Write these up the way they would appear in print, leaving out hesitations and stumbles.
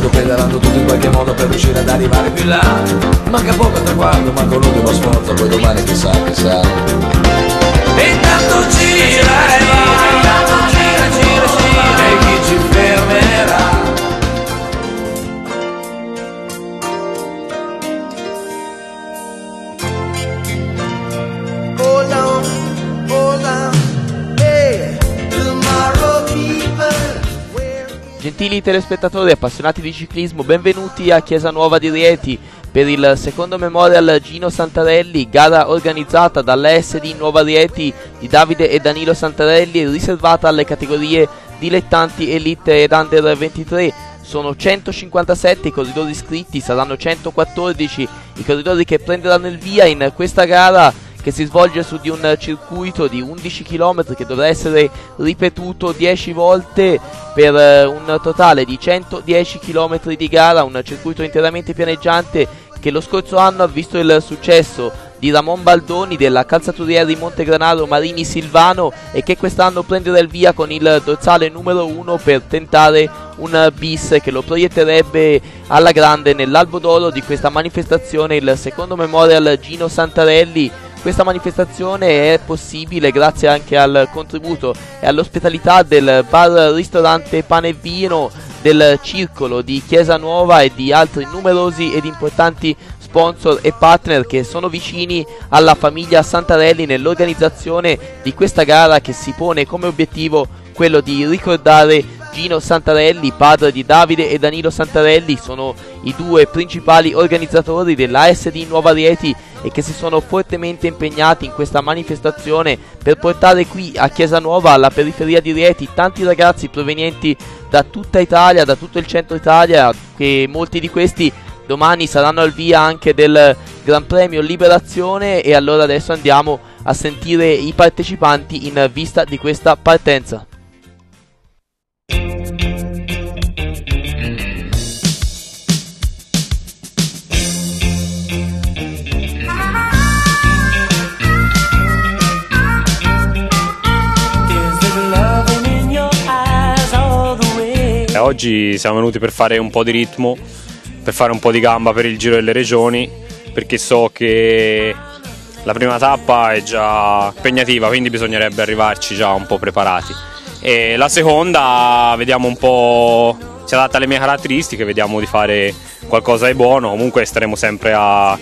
pedalando tutto in qualche modo per riuscire ad arrivare più là. Manca poco al traguardo, manca l'ultimo sforzo, poi domani chissà, chissà. E intanto gira e va, intanto gira, gira, gira, e chi ci fermerà? Gentili telespettatori appassionati di ciclismo, benvenuti a Chiesa Nuova di Rieti per il secondo Memorial Gino Santarelli, gara organizzata dalla SD Nuova Rieti di Davide e Danilo Santarelli, riservata alle categorie dilettanti, elite ed under 23. Sono 157 i corridori iscritti, saranno 114 i corridori che prenderanno il via in questa gara, che si svolge su di un circuito di 11 km che dovrà essere ripetuto 10 volte per un totale di 110 km di gara, un circuito interamente pianeggiante che lo scorso anno ha visto il successo di Ramon Baldoni della calzaturiera di Montegranaro Marini Silvano e che quest'anno prenderà il via con il dorsale numero 1 per tentare un bis che lo proietterebbe alla grande nell'albo d'oro di questa manifestazione, il secondo Memorial Gino Santarelli. Questa manifestazione è possibile grazie anche al contributo e all'ospitalità del bar ristorante Pane e Vino, del Circolo di Chiesa Nuova e di altri numerosi ed importanti sponsor e partner che sono vicini alla famiglia Santarelli nell'organizzazione di questa gara che si pone come obiettivo quello di ricordare Gino Santarelli, padre di Davide e Danilo Santarelli. Sono i due principali organizzatori dell'ASD Nuova Rieti e che si sono fortemente impegnati in questa manifestazione per portare qui a Chiesa Nuova, alla periferia di Rieti, tanti ragazzi provenienti da tutta Italia, da tutto il centro Italia, che molti di questi domani saranno al via anche del Gran Premio Liberazione. E allora adesso andiamo a sentire i partecipanti in vista di questa partenza. Oggi siamo venuti per fare un po' di ritmo, per fare un po' di gamba per il Giro delle Regioni, perché so che la prima tappa è già impegnativa, quindi bisognerebbe arrivarci già un po' preparati. E la seconda vediamo un po', si adatta alle mie caratteristiche, vediamo di fare qualcosa di buono. Comunque staremo sempre a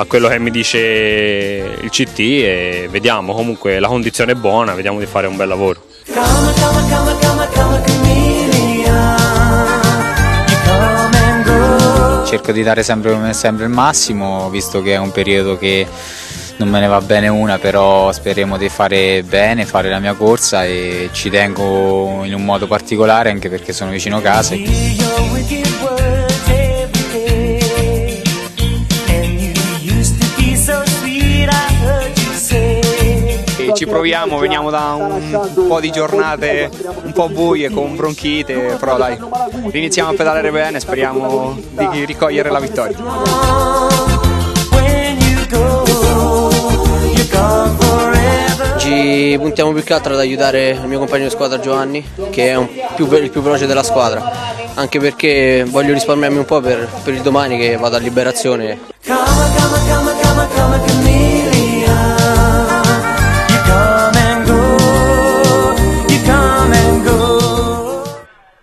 quello che mi dice il CT e vediamo, comunque la condizione è buona, vediamo di fare un bel lavoro. Cerco di dare sempre il massimo, visto che è un periodo che non me ne va bene una, però speriamo di fare bene, fare la mia corsa, e ci tengo in un modo particolare anche perché sono vicino a casa. Ci proviamo, veniamo da un po' di giornate un po' buie con bronchite, però dai, iniziamo a pedalare bene, speriamo di ricogliere la vittoria. Ci puntiamo più che altro ad aiutare il mio compagno di squadra Giovanni, che è il più veloce della squadra, anche perché voglio risparmiarmi un po' per il domani che vado a Liberazione.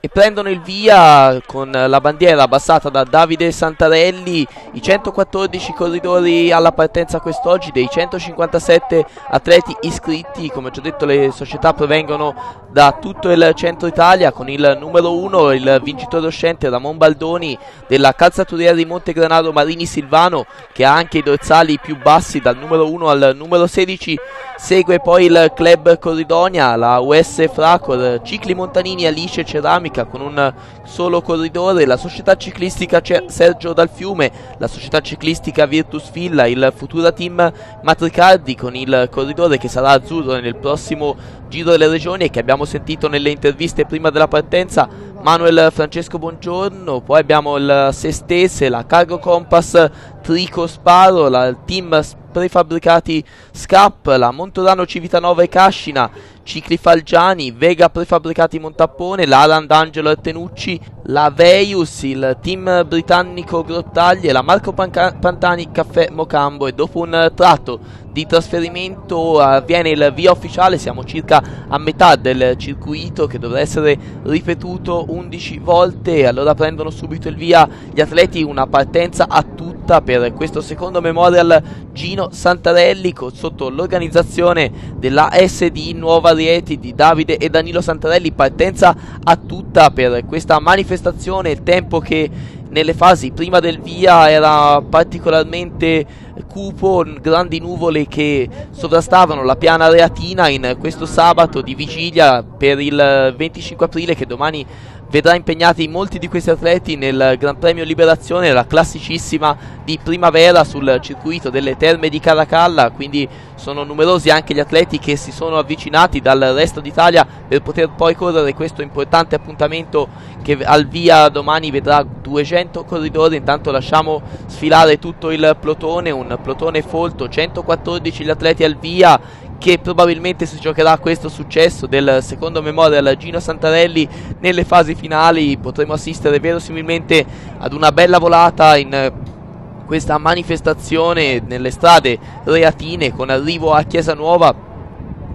E prendono il via con la bandiera abbassata da Davide Santarelli i 114 corridori alla partenza quest'oggi. Dei 157 atleti iscritti, come ho già detto, le società provengono da tutto il centro Italia, con il numero 1 il vincitore uscente Ramon Baldoni della calzaturiera di Montegranaro Marini Silvano, che ha anche i dorsali più bassi dal numero 1 al numero 16. Segue poi il Club Corridonia, la US Fracor, Cicli Montanini Alice Ceramica con un solo corridore, la società ciclistica Sergio Dal Fiume, la società ciclistica Virtus Villa, il Futura Team Matricardi con il corridore che sarà azzurro nel prossimo Giro delle Regioni e che abbiamo sentito nelle interviste prima della partenza, Manuel Francesco Bongiorno. Poi abbiamo il Sestese, la Cargo Compass Trico Sparo, la Team Prefabbricati SCAP, la Montorano Civitanova e Cascina, Cicli Falgiani, Vega Prefabbricati Montappone, la Alan D'Angelo e Tenucci, la Veius, il team britannico Grottaglie, la Marco Pantani Caffè Mocambo. E dopo un tratto di trasferimento avviene il via ufficiale, siamo circa a metà del circuito che dovrà essere ripetuto 11 volte. Allora prendono subito il via gli atleti, una partenza a tutta per questo secondo Memorial Gino Santarelli sotto l'organizzazione della SD Nuova Rieti di Davide e Danilo Santarelli. Partenza a tutta per questa manifestazione, il tempo che nelle fasi prima del via era particolarmente cupo, grandi nuvole che sovrastavano la piana reatina in questo sabato di vigilia per il 25 aprile, che domani vedrà impegnati molti di questi atleti nel Gran Premio Liberazione, la classicissima di primavera sul circuito delle Terme di Caracalla. Quindi sono numerosi anche gli atleti che si sono avvicinati dal resto d'Italia per poter poi correre questo importante appuntamento che al via domani vedrà 200 corridori. Intanto lasciamo sfilare tutto il plotone, un plotone folto, 114 gli atleti al via, che probabilmente si giocherà questo successo del secondo Memorial Gino Santarelli nelle fasi finali. Potremo assistere verosimilmente ad una bella volata in questa manifestazione nelle strade reatine con arrivo a Chiesa Nuova.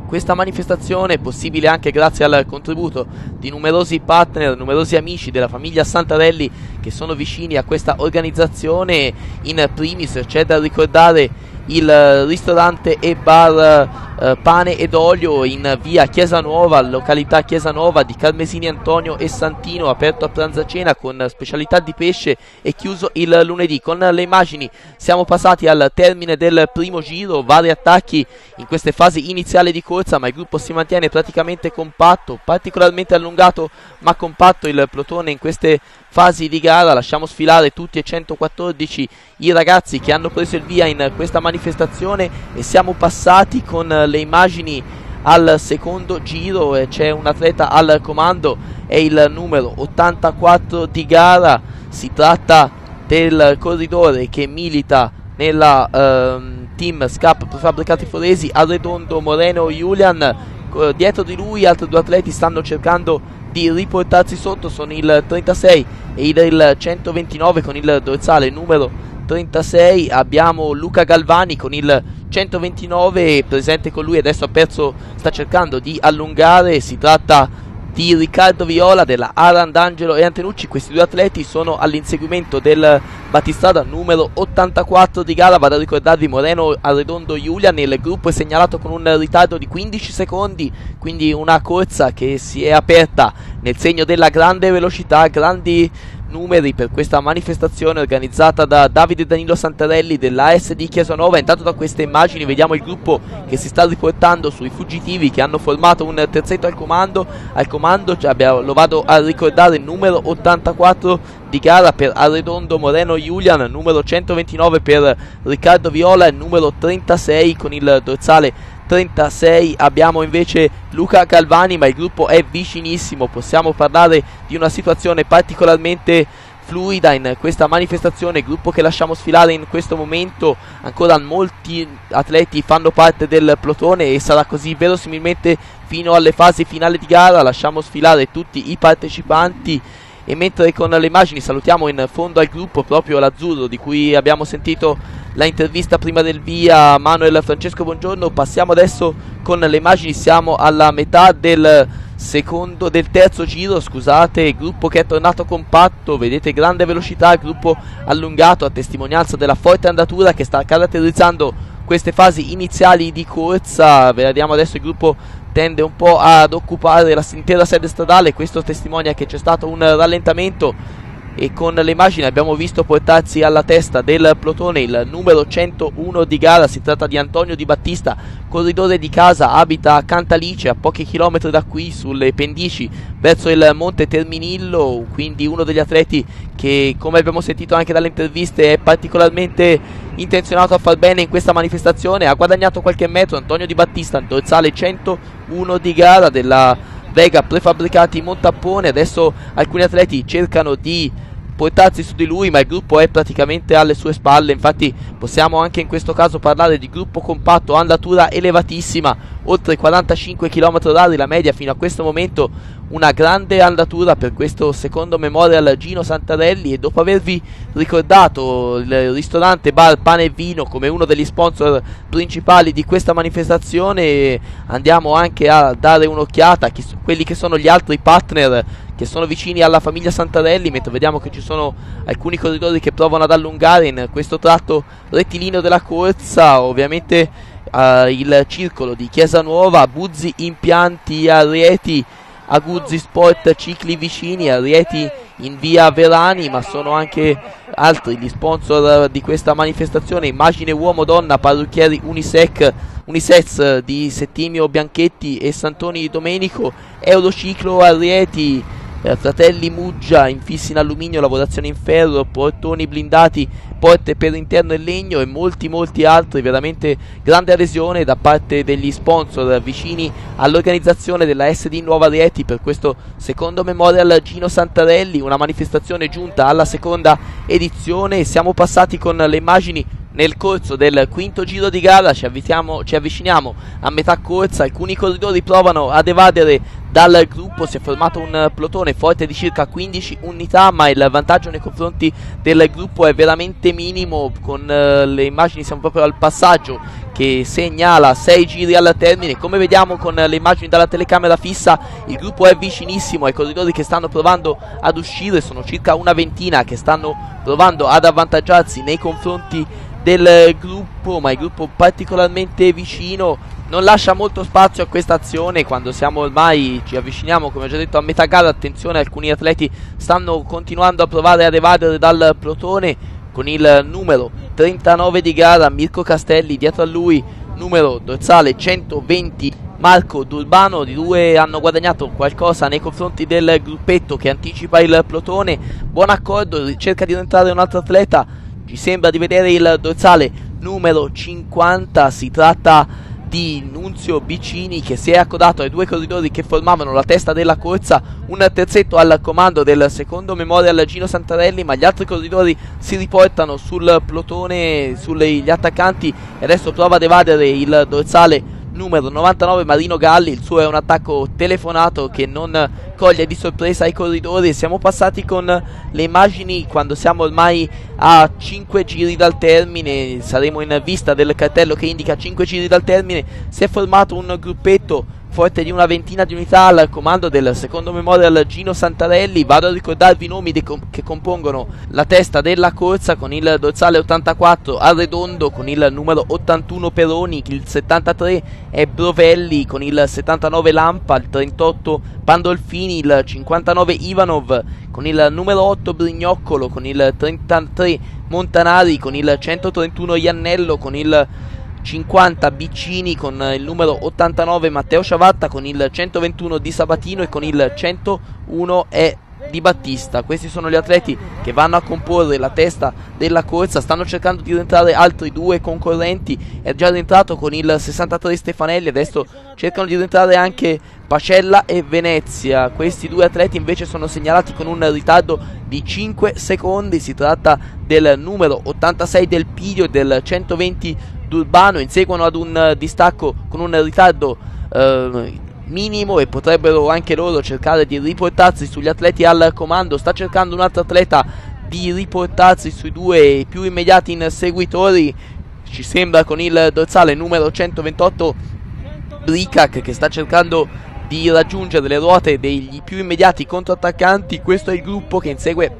Questa manifestazione è possibile anche grazie al contributo di numerosi partner, numerosi amici della famiglia Santarelli che sono vicini a questa organizzazione. In primis c'è da ricordare il ristorante e bar Pane ed Olio in via Chiesa Nuova, località Chiesa Nuova, di Carmesini Antonio e Santino, aperto a pranzo e cena con specialità di pesce e chiuso il lunedì. Con le immagini siamo passati al termine del primo giro, vari attacchi in queste fasi iniziali di corsa, ma il gruppo si mantiene praticamente compatto, particolarmente allungato ma compatto il plotone in queste fasi di gara. Lasciamo sfilare tutti e 114 i ragazzi che hanno preso il via in questa manifestazione e siamo passati con le immagini al secondo giro e c'è un atleta al comando, è il numero 84 di gara. Si tratta del corridore che milita nella team SCAP Prefabbricati Foresi, Arredondo Moreno Julian. Dietro di lui altri due atleti stanno cercando di riportarsi sotto, sono il 36 e il 129 con il dorsale numero 36. Abbiamo Luca Galvani con il 129 presente con lui, adesso sta cercando di allungare. Si tratta di Riccardo Viola della Alan D'Angelo e Antenucci. Questi due atleti sono all'inseguimento del battistrada numero 84 di gara. Vado a ricordarvi Moreno Arredondo Julian, il gruppo è segnalato con un ritardo di 15 secondi, quindi una corsa che si è aperta nel segno della grande velocità, grandi numeri per questa manifestazione organizzata da Davide e Danilo Santarelli della SD Chiesa Nuova. Intanto da queste immagini vediamo il gruppo che si sta riportando sui fuggitivi che hanno formato un terzetto al comando. Lo vado a ricordare, numero 84 di gara per Arredondo Moreno Julian, numero 129 per Riccardo Viola e numero 36 con il dorsale 36 abbiamo invece Luca Galvani, ma il gruppo è vicinissimo. Possiamo parlare di una situazione particolarmente fluida in questa manifestazione, gruppo che lasciamo sfilare in questo momento. Ancora molti atleti fanno parte del plotone e sarà così verosimilmente fino alle fasi finali di gara. Lasciamo sfilare tutti i partecipanti e mentre con le immagini salutiamo in fondo al gruppo proprio l'azzurro di cui abbiamo sentito la intervista prima del via, Manuel Francesco Buongiorno, passiamo adesso con le immagini. Siamo alla metà del terzo giro, scusate, gruppo che è tornato compatto, vedete grande velocità, gruppo allungato a testimonianza della forte andatura che sta caratterizzando queste fasi iniziali di corsa. Vediamo adesso il gruppo tende un po' ad occupare l'intera sede stradale, questo testimonia che c'è stato un rallentamento e con le immagini abbiamo visto portarsi alla testa del plotone il numero 101 di gara. Si tratta di Antonio Di Battista, corridore di casa, abita a Cantalice, a pochi chilometri da qui, sulle pendici verso il Monte Terminillo, quindi uno degli atleti che, come abbiamo sentito anche dalle interviste, è particolarmente intenzionato a far bene in questa manifestazione. Ha guadagnato qualche metro Antonio Di Battista, dorsale 101 di gara della Vega Prefabbricati Montappone. Adesso alcuni atleti cercano di portarsi su di lui, ma il gruppo è praticamente alle sue spalle. Infatti possiamo anche in questo caso parlare di gruppo compatto, andatura elevatissima, oltre 45 km/h la media fino a questo momento, una grande andatura per questo secondo Memorial Gino Santarelli. E dopo avervi ricordato il ristorante bar Pane e Vino come uno degli sponsor principali di questa manifestazione, andiamo anche a dare un'occhiata a quelli che sono gli altri partner che sono vicini alla famiglia Santarelli, mentre vediamo che ci sono alcuni corridori che provano ad allungare in questo tratto rettilineo della corsa. Ovviamente il circolo di Chiesa Nuova, Buzzi Impianti Arieti, Aguzzi Sport Cicli vicini, Arieti in via Verani, ma sono anche altri gli sponsor di questa manifestazione: Immagine Uomo Donna, Parrucchieri Unisex di Settimio Bianchetti e Santoni Domenico, Eurociclo Arieti, Fratelli Muggia, infissi in alluminio, lavorazioni in ferro, portoni blindati, porte per interno in legno e molti altri. Veramente grande adesione da parte degli sponsor vicini all'organizzazione della SD Nuova Rieti per questo secondo Memorial Gino Santarelli, una manifestazione giunta alla seconda edizione. Siamo passati con le immagini nel corso del quinto giro di gara, ci avviciniamo a metà corsa, alcuni corridori provano ad evadere dal gruppo, si è formato un plotone forte di circa 15 unità, ma il vantaggio nei confronti del gruppo è veramente minimo. Con le immagini siamo proprio al passaggio che segnala 6 giri al termine. Come vediamo con le immagini dalla telecamera fissa, il gruppo è vicinissimo ai corridori che stanno provando ad uscire, sono circa una ventina che stanno provando ad avvantaggiarsi nei confronti del gruppo, ma il gruppo particolarmente vicino non lascia molto spazio a questa azione. Quando siamo ormai, ci avviciniamo come ho già detto a metà gara, attenzione, alcuni atleti stanno continuando a provare ad evadere dal plotone. Con il numero 39 di gara Mirko Castelli, dietro a lui numero dorsale 120 Marco D'Urbano. Di due hanno guadagnato qualcosa nei confronti del gruppetto che anticipa il plotone. Buon accordo, cerca di rientrare un altro atleta, ci sembra di vedere il dorsale numero 50, si tratta di Nunzio Bicini, che si è accodato ai due corridori che formavano la testa della corsa, un terzetto al comando del secondo Memorial Gino Santarelli, ma gli altri corridori si riportano sul plotone, sugli attaccanti, e adesso prova ad evadere il dorsale numero 99 Marino Galli. Il suo è un attacco telefonato che non coglie di sorpresa i corridori. Siamo passati con le immagini quando siamo ormai a 5 giri dal termine, saremo in vista del cartello che indica 5 giri dal termine. Si è formato un gruppetto forte di una ventina di unità al comando del secondo Memorial Gino Santarelli. Vado a ricordarvi i nomi che compongono la testa della corsa. Con il dorsale 84 Arredondo, con il numero 81 Peroni, il 73 è Brovelli, con il 79 Lampa, il 38 Pandolfini, il 59 Ivanov, con il numero 8 Brignoccolo, con il 33 Montanari, con il 131 Iannello, con il 50 Biccini, con il numero 89 Matteo Ciavatta, con il 121 Di Sabatino e con il 101 è Di Battista. Questi sono gli atleti che vanno a comporre la testa della corsa. Stanno cercando di rientrare altri due concorrenti, è già rientrato con il 63 Stefanelli, adesso cercano di rientrare anche Pacella e Venezia. Questi due atleti invece sono segnalati con un ritardo di 5 secondi, si tratta del numero 86 Del Pidio e del 120 D'Urbano. Inseguono ad un distacco con un ritardo minimo e potrebbero anche loro cercare di riportarsi sugli atleti al comando. Sta cercando un altro atleta di riportarsi sui due più immediati inseguitori, ci sembra con il dorsale numero 128 Bricac, che sta cercando di raggiungere le ruote degli più immediati controattaccanti. Questo è il gruppo che insegue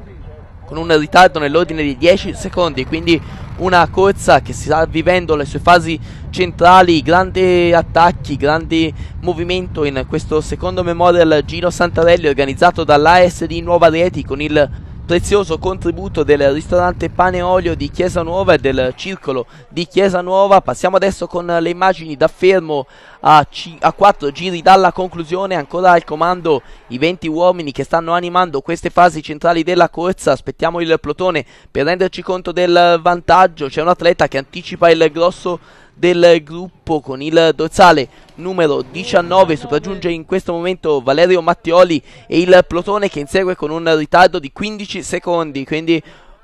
con un ritardo nell'ordine di 10 secondi, quindi una corsa che si sta vivendo le sue fasi centrali, grandi attacchi, grande movimento in questo secondo Memorial Gino Santarelli organizzato dall'ASD Nuova Rieti, con il prezioso contributo del ristorante Pane e Olio di Chiesa Nuova e del circolo di Chiesa Nuova. Passiamo adesso con le immagini da fermo a 4 giri dalla conclusione. Ancora al comando i 20 uomini che stanno animando queste fasi centrali della corsa. Aspettiamo il plotone per renderci conto del vantaggio. C'è un atleta che anticipa il grosso del gruppo con il dorsale numero 19. Sopraggiunge in questo momento Valerio Mattioli e il plotone che insegue con un ritardo di 15 secondi, quindi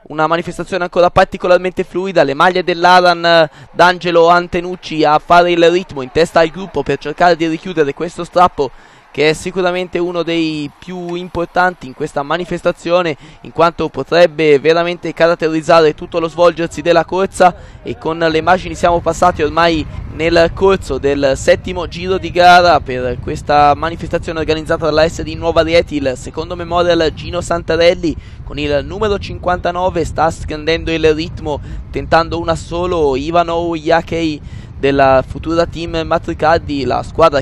una manifestazione ancora particolarmente fluida. Le maglie dell'Aran, D'Angelo Antenucci a fare il ritmo in testa al gruppo per cercare di richiudere questo strappo, che è sicuramente uno dei più importanti in questa manifestazione, in quanto potrebbe veramente caratterizzare tutto lo svolgersi della corsa. E con le immagini siamo passati ormai nel corso del 7° giro di gara per questa manifestazione organizzata dalla SD Nuova Rieti. Il secondo memorial Gino Santarelli con il numero 59 sta scendendo il ritmo, tentando una solo Ivanov Jakej della futura team Matricaldi, la squadra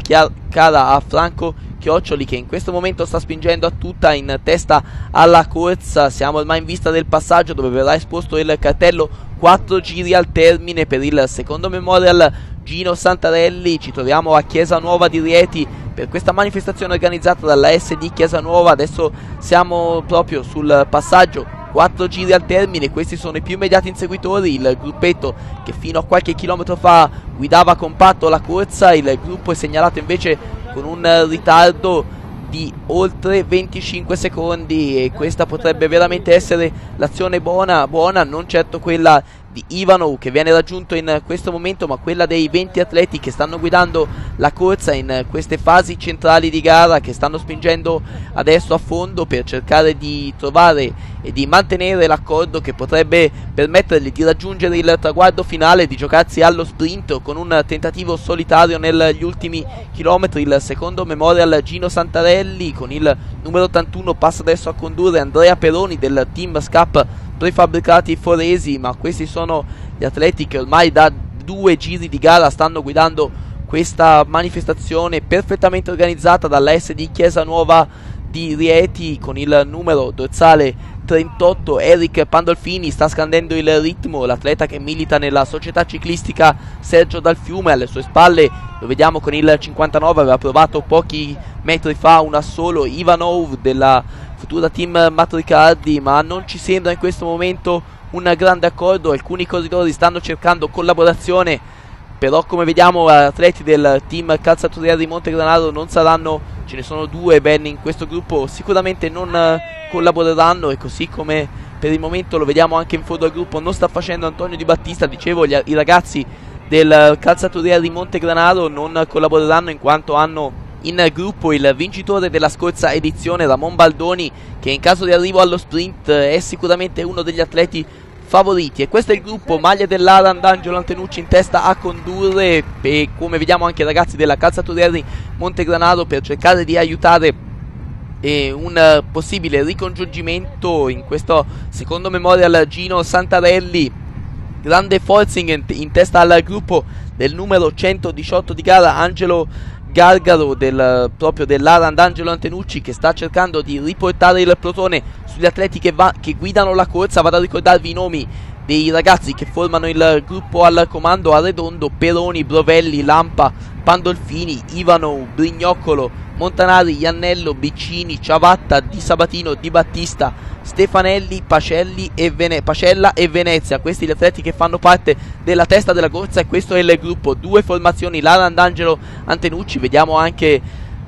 cara a Franco Chioccioli, che in questo momento sta spingendo a tutta in testa alla corsa. Siamo ormai in vista del passaggio dove verrà esposto il cartello 4 giri al termine per il secondo memorial Gino Santarelli. Ci troviamo a Chiesa Nuova di Rieti per questa manifestazione organizzata dalla SD Chiesa Nuova. Adesso siamo proprio sul passaggio, 4 giri al termine. Questi sono i più immediati inseguitori, il gruppetto che fino a qualche chilometro fa guidava compatto la corsa. Il gruppo è segnalato invece con un ritardo di oltre 25 secondi e questa potrebbe veramente essere l'azione buona, non certo quella di Ivanov che viene raggiunto in questo momento, ma quella dei 20 atleti che stanno guidando la corsa in queste fasi centrali di gara, che stanno spingendo adesso a fondo per cercare di trovare e di mantenere l'accordo che potrebbe permettergli di raggiungere il traguardo finale, di giocarsi allo sprint con un tentativo solitario negli ultimi chilometri. Il secondo memorial Gino Santarelli con il numero 81 passa adesso a condurre Andrea Peroni del team SCAP Prefabbricati Foresi, ma questi sono gli atleti che ormai da 2 giri di gara stanno guidando questa manifestazione perfettamente organizzata dalla SD Chiesa Nuova di Rieti con il numero dorsale 38 Eric Pandolfini. Sta scandendo il ritmo l'atleta che milita nella società ciclistica Sergio Dal Fiume. Alle sue spalle lo vediamo con il 59, aveva provato pochi metri fa un assolo Ivanov della futura team Matricaldi, ma non ci sembra in questo momento un grande accordo. Alcuni corridori stanno cercando collaborazione, però come vediamo atleti del team Calzaturiera di Montegranaro non saranno, ce ne sono 2 ben in questo gruppo, sicuramente non collaboreranno, e così come per il momento lo vediamo anche in fondo al gruppo non sta facendo Antonio Di Battista. Dicevo, i ragazzi del Calzaturiera di Montegranaro non collaboreranno in quanto hanno in gruppo il vincitore della scorsa edizione Ramon Baldoni, che in caso di arrivo allo sprint è sicuramente uno degli atleti favoriti. E questo è il gruppo, maglia dell'Aran, D'Angelo Antenucci in testa a condurre, e come vediamo anche i ragazzi della Calzaturiera di Montegranaro per cercare di aiutare un possibile ricongiungimento in questo secondo memorial Gino Santarelli. Grande forcing in testa al gruppo del numero 118 di gara Angelo Gargaro proprio dell'Aran, D'Angelo Antenucci, che sta cercando di riportare il plotone sugli atleti che guidano la corsa. Vado a ricordarvi i nomi dei ragazzi che formano il gruppo al comando: Arredondo, Peroni, Brovelli, Lampa, Pandolfini, Ivanov, Brignoccolo, Montanari, Iannello, Biccini, Ciavatta, Di Sabatino, Di Battista, Stefanelli, Pacella e Venezia. Questi gli atleti che fanno parte della testa della corsa, e questo è il gruppo. 2 formazioni, l'Aran, D'Angelo Antenucci. Vediamo anche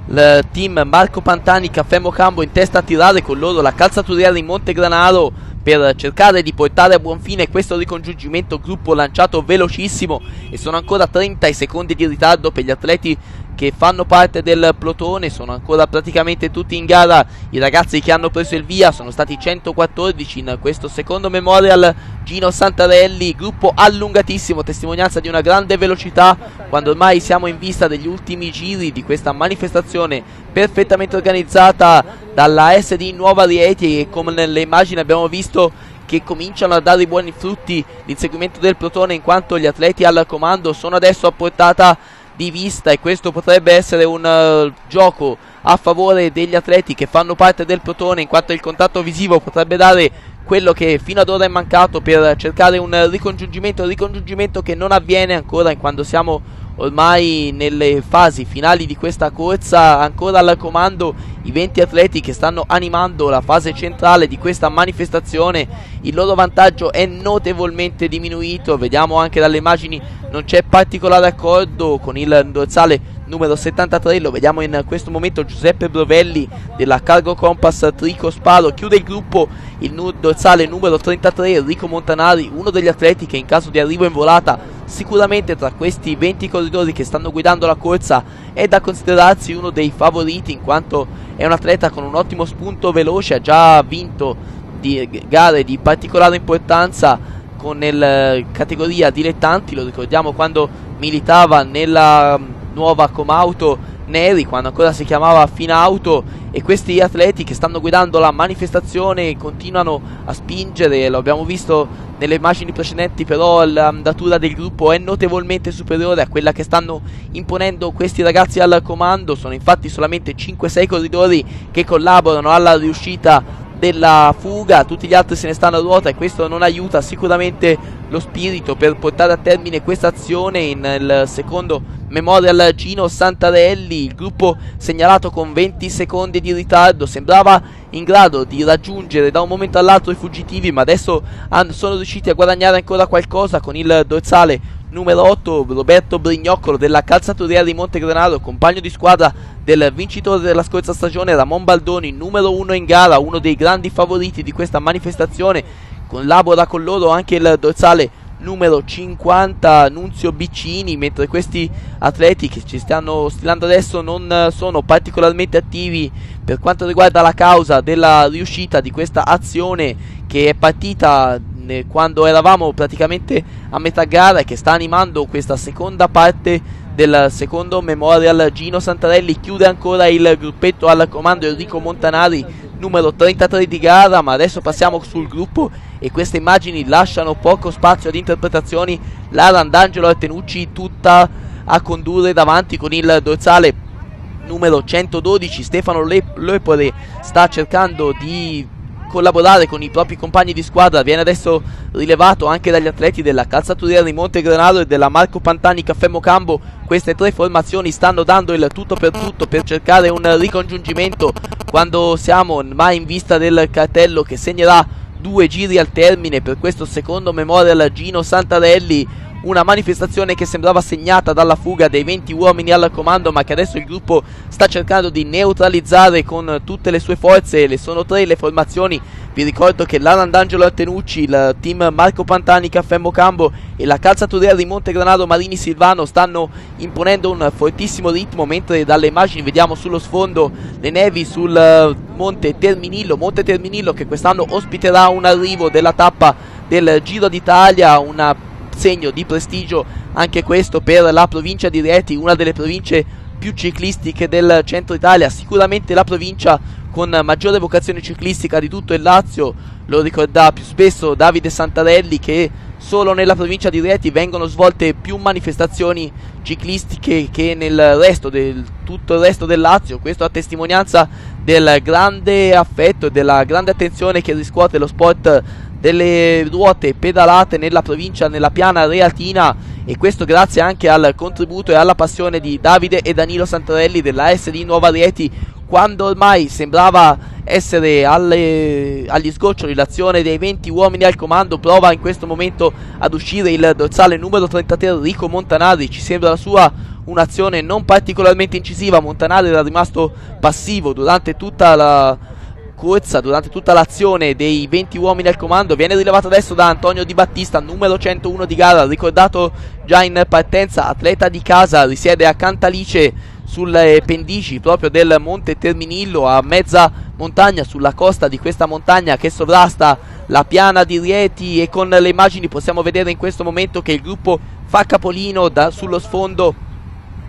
il team Marco Pantani, Caffè Mocambo in testa a tirare con loro la Calzaturiera di Montegranaro per cercare di portare a buon fine questo ricongiungimento. Gruppo lanciato velocissimo e sono ancora 30 secondi di ritardo per gli atleti che fanno parte del plotone. Sono ancora praticamente tutti in gara. I ragazzi che hanno preso il via sono stati 114 in questo secondo memorial Gino Santarelli. Gruppo allungatissimo, testimonianza di una grande velocità quando ormai siamo in vista degli ultimi giri di questa manifestazione perfettamente organizzata dalla SD Nuova Rieti, e come nelle immagini abbiamo visto che cominciano a dare i buoni frutti l'inseguimento del plotone, in quanto gli atleti al comando sono adesso a portata di vista, e questo potrebbe essere un gioco a favore degli atleti che fanno parte del plotone, in quanto il contatto visivo potrebbe dare quello che fino ad ora è mancato per cercare un ricongiungimento che non avviene ancora, in quando siamo ormai nelle fasi finali di questa corsa, ancora al comando i 20 atleti che stanno animando la fase centrale di questa manifestazione. Il loro vantaggio è notevolmente diminuito, vediamo anche dalle immagini, non c'è particolare accordo con il dorsale numero 73, lo vediamo in questo momento Giuseppe Brovelli della Cargo Compass Trico Sparo, chiude il gruppo il dorsale numero 33 Enrico Montanari, uno degli atleti che in caso di arrivo in volata sicuramente tra questi 20 corridori che stanno guidando la corsa è da considerarsi uno dei favoriti, in quanto è un atleta con un ottimo spunto veloce, ha già vinto gare di particolare importanza con la categoria dilettanti, lo ricordiamo quando militava nella nuova Comauto Neri, quando ancora si chiamava Finauto, e questi atleti che stanno guidando la manifestazione continuano a spingere, lo abbiamo visto nelle immagini precedenti, però l'andatura del gruppo è notevolmente superiore a quella che stanno imponendo questi ragazzi al comando. Sono infatti solamente 5-6 corridori che collaborano alla riuscita della fuga, tutti gli altri se ne stanno a ruota e questo non aiuta sicuramente lo spirito per portare a termine questa azione. Nel secondo Memorial Gino Santarelli il gruppo segnalato con 20 secondi di ritardo sembrava in grado di raggiungere da un momento all'altro i fuggitivi, ma adesso sono riusciti a guadagnare ancora qualcosa con il dorsale numero 8 Roberto Brignoccolo della Calzaturiera di Montegranaro, compagno di squadra del vincitore della scorsa stagione Ramon Baldoni, numero 1 in gara, uno dei grandi favoriti di questa manifestazione. Collabora con loro anche il dorsale numero 50 Nunzio Biccini, mentre questi atleti che ci stanno stilando adesso non sono particolarmente attivi per quanto riguarda la causa della riuscita di questa azione che è partita quando eravamo praticamente a metà gara e che sta animando questa seconda parte del secondo Memorial Gino Santarelli. Chiude ancora il gruppetto al comando Enrico Montanari, numero 33 di gara, ma adesso passiamo sul gruppo e queste immagini lasciano poco spazio ad interpretazioni. Lara D'Angelo e Tenucci tutta a condurre davanti con il dorsale numero 112 Stefano Lepore sta cercando di collaborare con i propri compagni di squadra, viene adesso rilevato anche dagli atleti della Calzaturiera di Montegranaro e della Marco Pantani Caffè Mocambo. Queste tre formazioni stanno dando il tutto per cercare un ricongiungimento quando siamo ormai in vista del cartello che segnerà 2 giri al termine per questo secondo Memorial Gino Santarelli. Una manifestazione che sembrava segnata dalla fuga dei 20 uomini al comando, ma che adesso il gruppo sta cercando di neutralizzare con tutte le sue forze. Le sono 3 le formazioni. Vi ricordo che l'Arandangelo Artenucci, il team Marco Pantani Caffè Mocambo e la Calzaturiera di Montegranaro Marini Silvano stanno imponendo un fortissimo ritmo, mentre dalle immagini vediamo sullo sfondo le nevi sul Monte Terminillo che quest'anno ospiterà un arrivo della tappa del Giro d'Italia, una segno di prestigio anche questo per la provincia di Rieti, una delle province più ciclistiche del centro Italia, sicuramente la provincia con maggiore vocazione ciclistica di tutto il Lazio. Lo ricorda più spesso Davide Santarelli che solo nella provincia di Rieti vengono svolte più manifestazioni ciclistiche che nel resto tutto il resto del Lazio. Questo a testimonianza del grande affetto e della grande attenzione che riscuote lo sport delle ruote pedalate nella provincia, nella piana reatina, e questo grazie anche al contributo e alla passione di Davide e Danilo Santarelli della ASD Nuova Rieti. Quando ormai sembrava essere agli sgoccioli l'azione dei 20 uomini al comando, prova in questo momento ad uscire il dorsale numero 33 Enrico Montanari. Ci sembra la sua un'azione non particolarmente incisiva. Montanari era rimasto passivo durante tutta la corsa, durante tutta l'azione dei 20 uomini al comando. Viene rilevato adesso da Antonio Di Battista, numero 101 di gara, ricordato già in partenza, atleta di casa, risiede a Cantalice sulle pendici proprio del Monte Terminillo, a mezza montagna, sulla costa di questa montagna che sovrasta la piana di Rieti, e con le immagini possiamo vedere in questo momento che il gruppo fa capolino sullo sfondo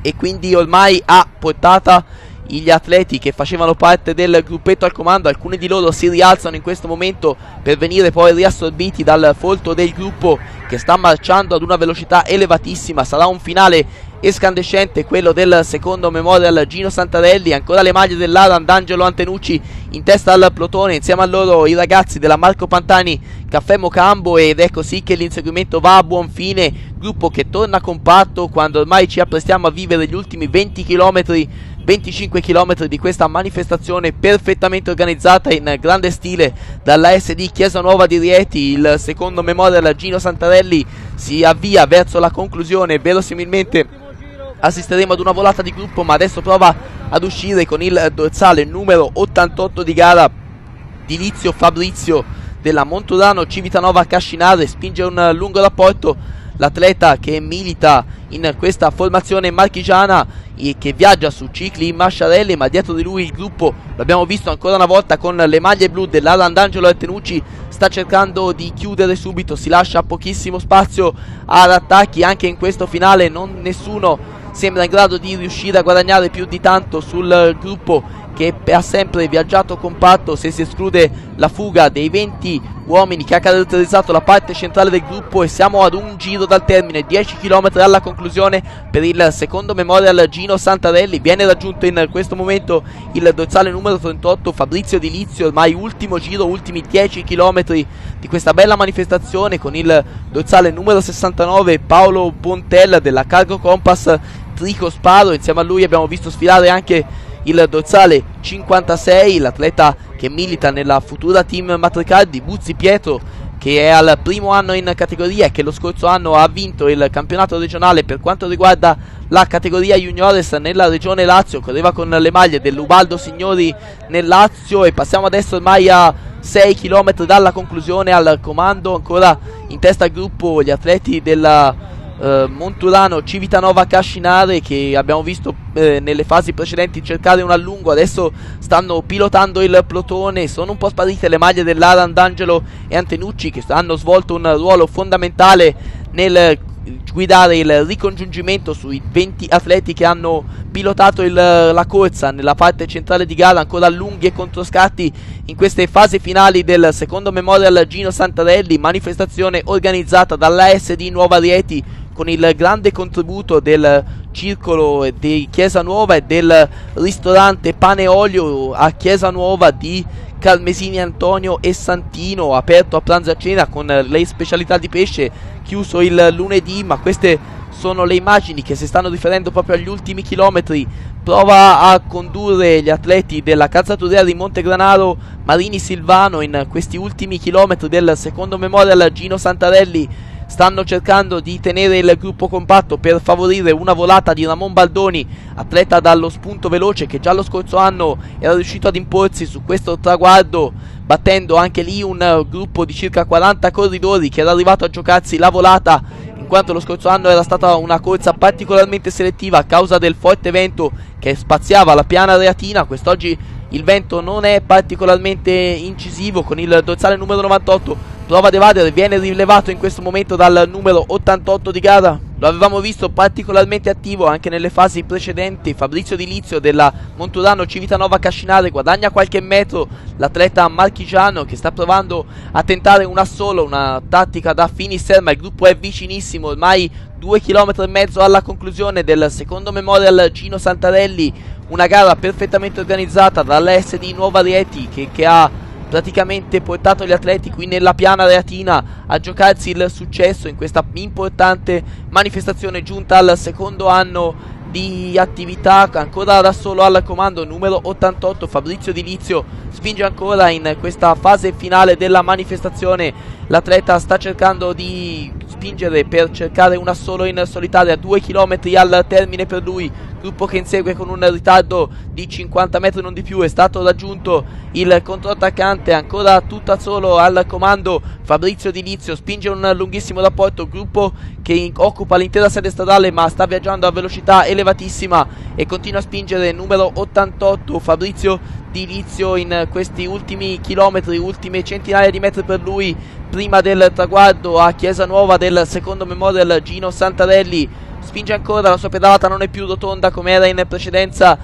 e quindi ormai a portata gli atleti che facevano parte del gruppetto al comando. Alcuni di loro si rialzano in questo momento per venire poi riassorbiti dal folto del gruppo che sta marciando ad una velocità elevatissima. Sarà un finale escandescente quello del secondo Memorial Gino Santarelli. Ancora le maglie dell'Alan D'Angelo Antenucci in testa al plotone, insieme a loro i ragazzi della Marco Pantani Caffè Mocambo, ed è così che l'inseguimento va a buon fine, gruppo che torna compatto quando ormai ci apprestiamo a vivere gli ultimi 20 km 25 km di questa manifestazione perfettamente organizzata in grande stile dalla SD Chiesa Nuova di Rieti. Il secondo Memorial Gino Santarelli si avvia verso la conclusione, verosimilmente assisteremo ad una volata di gruppo, ma adesso prova ad uscire con il dorsale numero 88 di gara di Lizio Fabrizio della Monturano Civitanova Cascinare. Spinge un lungo rapporto l'atleta che milita in questa formazione marchigiana e che viaggia su cicli in Masciarelli, ma dietro di lui il gruppo, l'abbiamo visto ancora una volta con le maglie blu dell'Alan D'Angelo Antenucci, sta cercando di chiudere subito, si lascia pochissimo spazio ad attacchi anche in questo finale, nessuno sembra in grado di riuscire a guadagnare più di tanto sul gruppo che ha sempre viaggiato compatto, se si esclude la fuga dei 20 uomini che ha caratterizzato la parte centrale del gruppo. E siamo ad un giro dal termine, 10 km alla conclusione per il secondo Memorial Gino Santarelli. Viene raggiunto in questo momento il dorsale numero 38 Fabrizio Di Lizio, ormai ultimo giro, ultimi 10 km di questa bella manifestazione, con il dorsale numero 69 Paolo Bontel della Cargo Compass Trico Sparo. Insieme a lui abbiamo visto sfilare anche il dorsale 56, l'atleta che milita nella futura team Matricar di Buzzi Pietro, che è al primo anno in categoria e che lo scorso anno ha vinto il campionato regionale per quanto riguarda la categoria juniores nella regione Lazio. Correva con le maglie dell'Ubaldo Signori nel Lazio. E passiamo adesso ormai a 6 km dalla conclusione, al comando ancora in testa al gruppo gli atleti della Monturano Civitanova Cascinare, che abbiamo visto nelle fasi precedenti cercare un allungo. Adesso stanno pilotando il plotone, sono un po' sparite le maglie dell'Alan D'Angelo e Antenucci, che hanno svolto un ruolo fondamentale nel guidare il ricongiungimento sui 20 atleti che hanno pilotato la corsa nella parte centrale di gara. Ancora lunghi e controscatti in queste fasi finali del secondo Memorial Gino Santarelli, manifestazione organizzata dalla SD Nuova Rieti con il grande contributo del circolo di Chiesa Nuova e del ristorante Pane e Olio a Chiesa Nuova di Carmesini Antonio e Santino, aperto a pranzo e a cena con le specialità di pesce, chiuso il lunedì. Ma queste sono le immagini che si stanno riferendo proprio agli ultimi chilometri. Prova a condurre gli atleti della calzaturiera di Montegranaro Marini Silvano in questi ultimi chilometri del secondo Memorial Gino Santarelli. Stanno cercando di tenere il gruppo compatto per favorire una volata di Ramon Baldoni, atleta dallo spunto veloce che già lo scorso anno era riuscito ad imporsi su questo traguardo, battendo anche lì un gruppo di circa 40 corridori che era arrivato a giocarsi la volata, in quanto lo scorso anno era stata una corsa particolarmente selettiva a causa del forte vento che spaziava la piana reatina. Quest'oggi il vento non è particolarmente incisivo, con il dorsale numero 98 prova ad evadere, viene rilevato in questo momento dal numero 88 di gara. Lo avevamo visto particolarmente attivo anche nelle fasi precedenti. Fabrizio Di Lizio della Monturano Civitanova Cascinare guadagna qualche metro l'atleta marchigiano, che sta provando a tentare una tattica da finisher, ma il gruppo è vicinissimo, ormai 2 km e mezzo alla conclusione del secondo Memorial Gino Santarelli. Una gara perfettamente organizzata dalla SD Nuova Rieti che ha praticamente portato gli atleti qui nella piana reatina a giocarsi il successo in questa importante manifestazione giunta al secondo anno di attività. Ancora da solo al comando numero 88 Fabrizio Di Lizio spinge ancora in questa fase finale della manifestazione. L'atleta sta cercando di spingere per cercare un assolo in solitaria, 2 km al termine per lui, gruppo che insegue con un ritardo di 50 metri non di più. È stato raggiunto il controattaccante, ancora tutta solo al comando Fabrizio Di Lizio, spinge un lunghissimo rapporto, gruppo che occupa l'intera sede stradale ma sta viaggiando a velocità elevatissima e continua a spingere numero 88 Fabrizio Di Lizio in questi ultimi chilometri, ultime centinaia di metri per lui prima del traguardo a Chiesa Nuova del secondo Memorial Gino Santarelli. Spinge ancora, la sua pedalata non è più rotonda come era in precedenza,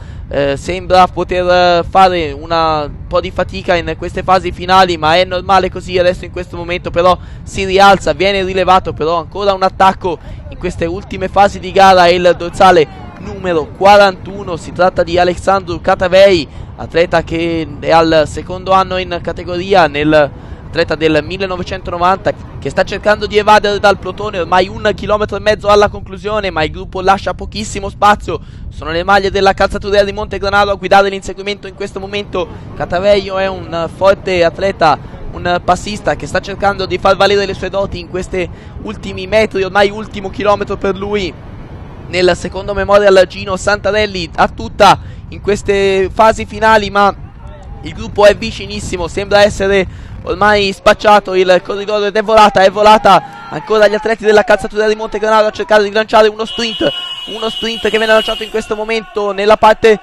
sembra poter fare un po' di fatica in queste fasi finali, ma è normale così. Adesso in questo momento però si rialza, viene rilevato però ancora un attacco in queste ultime fasi di gara. È il dorsale numero 41, si tratta di Alexandru Catavei, atleta che è al secondo anno in categoria, atleta del 1990, che sta cercando di evadere dal plotone, ormai 1,5 km alla conclusione, ma il gruppo lascia pochissimo spazio. Sono le maglie della calzatura di Montegranaro a guidare l'inseguimento in questo momento. Cataveio è un forte atleta, un passista che sta cercando di far valere le sue doti in questi ultimi metri, ormai ultimo chilometro per lui nel secondo Memorial Gino Santarelli a tutta in queste fasi finali, ma il gruppo è vicinissimo, sembra essere ormai spacciato. Il corridoio è volata ancora gli atleti della calzatura di Montegranaro a cercare di lanciare uno sprint che viene lanciato in questo momento nella parte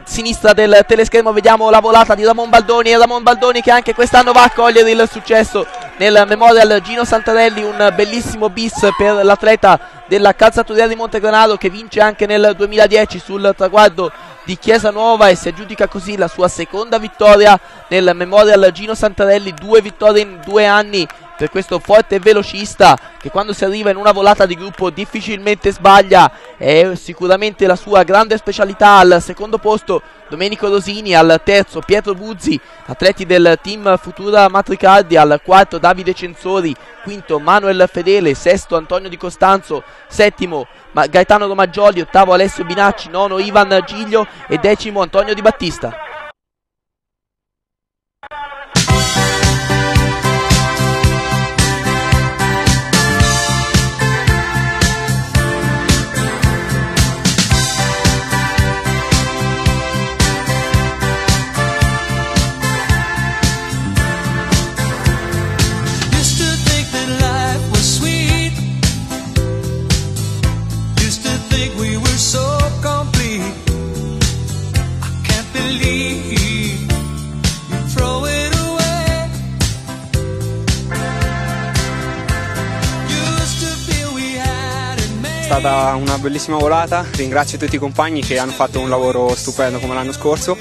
sinistra del teleschermo. Vediamo la volata di Ramon Baldoni, e Ramon Baldoni che anche quest'anno va a cogliere il successo nel Memorial Gino Santarelli, un bellissimo bis per l'atleta della calzatura di Montegranaro che vince anche nel 2010 sul traguardo di Chiesa Nuova e si aggiudica così la sua seconda vittoria nel Memorial Gino Santarelli. 2 vittorie in 2 anni per questo forte velocista che quando si arriva in una volata di gruppo difficilmente sbaglia. È sicuramente la sua grande specialità. Al secondo posto Domenico Rosini, al terzo Pietro Buzzi, atleti del team Futura Matricardi, al quarto Davide Censori, quinto Manuel Fedele, sesto Antonio Di Costanzo, settimo Gaetano Romaggioli, ottavo Alessio Binacci, nono Ivan Giglio e decimo Antonio Di Battista. È stata una bellissima volata, ringrazio tutti i compagni che hanno fatto un lavoro stupendo come l'anno scorso.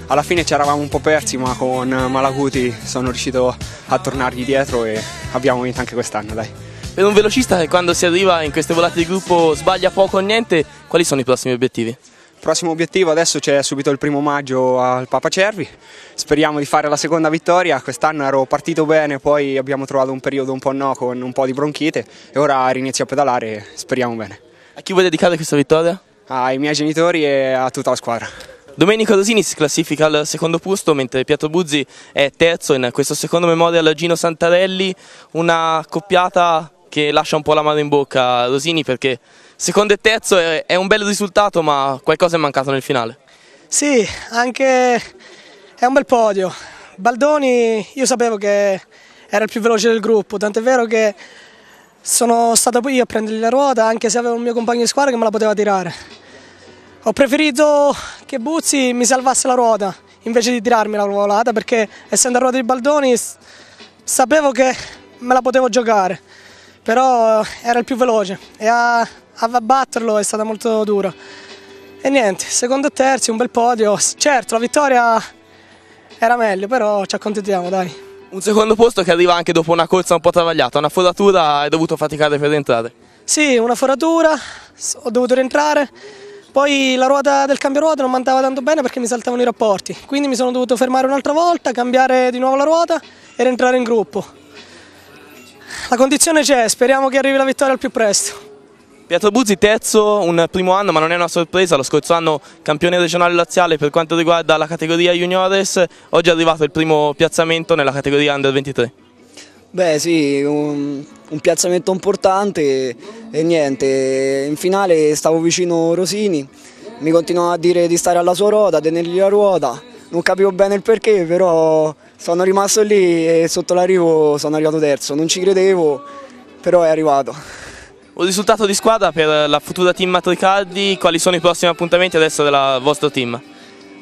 Alla fine ci eravamo un po' persi, ma con Malaguti sono riuscito a tornargli dietro e abbiamo vinto anche quest'anno, dai. Per un velocista che quando si arriva in queste volate di gruppo sbaglia poco o niente, quali sono i prossimi obiettivi? Il prossimo obiettivo adesso c'è subito il 1° maggio al Papa Cervi, speriamo di fare la seconda vittoria. Quest'anno ero partito bene, poi abbiamo trovato un periodo un po' no con un po' di bronchite e ora rinizio a pedalare e speriamo bene. A chi vuoi dedicare questa vittoria? Ai miei genitori e a tutta la squadra. Domenico Rosini si classifica al secondo posto mentre Pietro Buzzi è terzo in questo secondo Memorial Gino Santarelli, una coppiata che lascia un po' l'amaro in bocca a Rosini perché secondo e terzo è un bel risultato, ma qualcosa è mancato nel finale. Sì, anche è un bel podio. Baldoni io sapevo che era il più veloce del gruppo, tant'è vero che sono stato poi io a prendergli la ruota, anche se avevo un mio compagno di squadra che me la poteva tirare. Ho preferito che Buzzi mi salvasse la ruota invece di tirarmi la volata, perché essendo a ruota di Baldoni sapevo che me la potevo giocare, però era il più veloce e a batterlo è stata molto dura. E niente, secondo e terzo, un bel podio. Certo, la vittoria era meglio, però ci accontentiamo, dai. Un secondo posto che arriva anche dopo una corsa un po' travagliata, una foratura, hai dovuto faticare per rientrare? Sì, una foratura, ho dovuto rientrare, poi la ruota del cambio ruota non mi andava tanto bene perché mi saltavano i rapporti, quindi mi sono dovuto fermare un'altra volta, cambiare di nuovo la ruota e rientrare in gruppo. La condizione c'è, speriamo che arrivi la vittoria al più presto. Pietro Buzzi terzo, un primo anno ma non è una sorpresa, lo scorso anno campione regionale laziale per quanto riguarda la categoria juniores, oggi è arrivato il primo piazzamento nella categoria under 23. Beh sì, un piazzamento importante e niente, in finale stavo vicino Rosini, mi continuava a dire di stare alla sua ruota, tenergli la ruota, non capivo bene il perché, però sono rimasto lì e sotto l'arrivo sono arrivato terzo, non ci credevo, però è arrivato. Un risultato di squadra per la futura team Matricardi, quali sono i prossimi appuntamenti adesso del vostro team?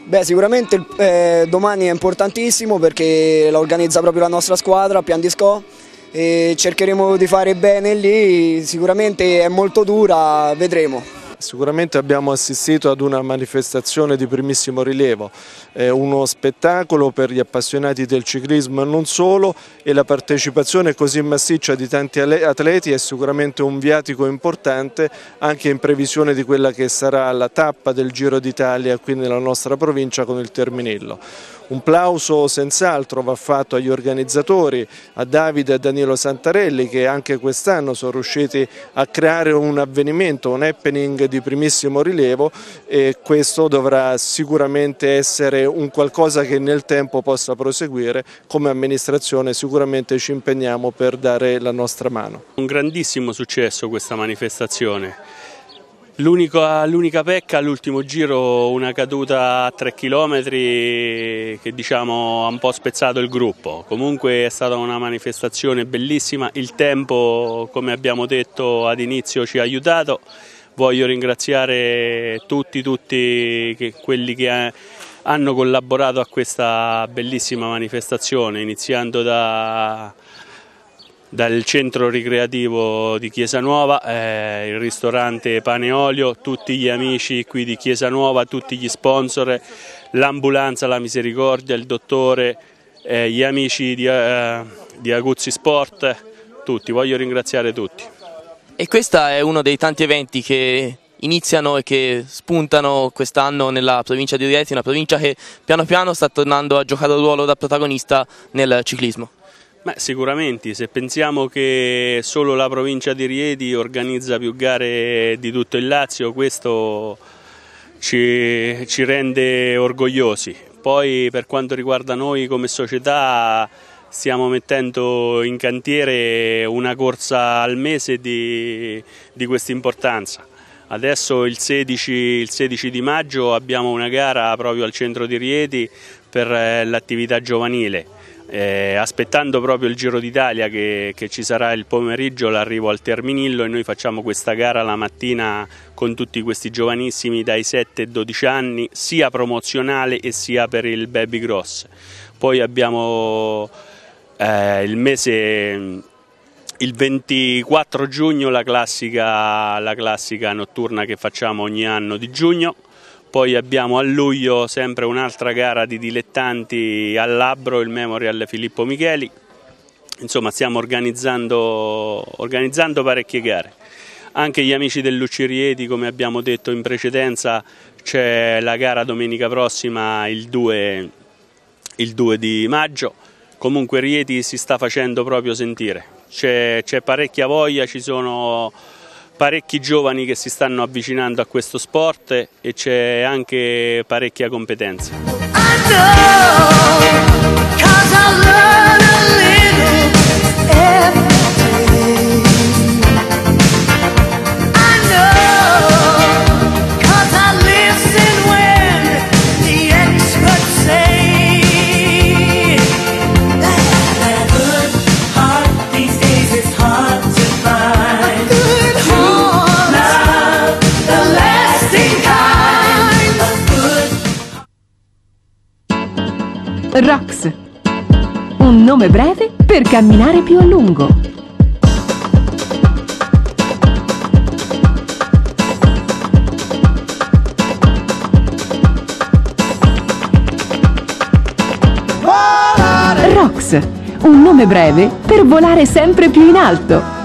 Beh, sicuramente domani è importantissimo perché la organizza proprio la nostra squadra, Pian di Sco, e cercheremo di fare bene lì, sicuramente è molto dura, vedremo. Sicuramente abbiamo assistito ad una manifestazione di primissimo rilievo, uno spettacolo per gli appassionati del ciclismo e non solo, e la partecipazione così massiccia di tanti atleti è sicuramente un viatico importante anche in previsione di quella che sarà la tappa del Giro d'Italia qui nella nostra provincia con il Terminillo. Un plauso senz'altro va fatto agli organizzatori, a Davide e a Danilo Santarelli, che anche quest'anno sono riusciti a creare un avvenimento, un happening di primissimo rilievo, e questo dovrà sicuramente essere un qualcosa che nel tempo possa proseguire. Come amministrazione sicuramente ci impegniamo per dare la nostra mano. Un grandissimo successo questa manifestazione. L'unica pecca all'ultimo giro, una caduta a 3 km che diciamo ha un po' spezzato il gruppo. Comunque è stata una manifestazione bellissima, il tempo, come abbiamo detto ad inizio, ci ha aiutato. Voglio ringraziare tutti quelli che hanno collaborato a questa bellissima manifestazione, iniziando dal centro ricreativo di Chiesa Nuova, il ristorante Pane e Olio, tutti gli amici qui di Chiesa Nuova, tutti gli sponsor, l'ambulanza La Misericordia, il dottore, gli amici di Aguzzi Sport, tutti, voglio ringraziare tutti. E questo è uno dei tanti eventi che iniziano e che spuntano quest'anno nella provincia di Rieti, una provincia che piano piano sta tornando a giocare un ruolo da protagonista nel ciclismo. Sicuramente, se pensiamo che solo la provincia di Rieti organizza più gare di tutto il Lazio, questo ci rende orgogliosi. Poi per quanto riguarda noi come società stiamo mettendo in cantiere una corsa al mese di questa importanza. Adesso il 16 di maggio abbiamo una gara proprio al centro di Rieti per l'attività giovanile. Aspettando proprio il Giro d'Italia che ci sarà il pomeriggio, l'arrivo al Terminillo, e noi facciamo questa gara la mattina con tutti questi giovanissimi dai 7 ai 12 anni, sia promozionale e sia per il Baby Cross. Poi abbiamo il 24 giugno la classica notturna che facciamo ogni anno di giugno. Poi abbiamo a luglio sempre un'altra gara di dilettanti al Labbro, il Memorial Filippo Micheli. Insomma, stiamo organizzando parecchie gare. Anche gli amici del Lucci Rieti, come abbiamo detto in precedenza, c'è la gara domenica prossima, il 2 di maggio. Comunque Rieti si sta facendo proprio sentire. C'è parecchia voglia, ci sono parecchi giovani che si stanno avvicinando a questo sport e c'è anche parecchia competenza. Rox, un nome breve per camminare più a lungo. Rox, un nome breve per volare sempre più in alto.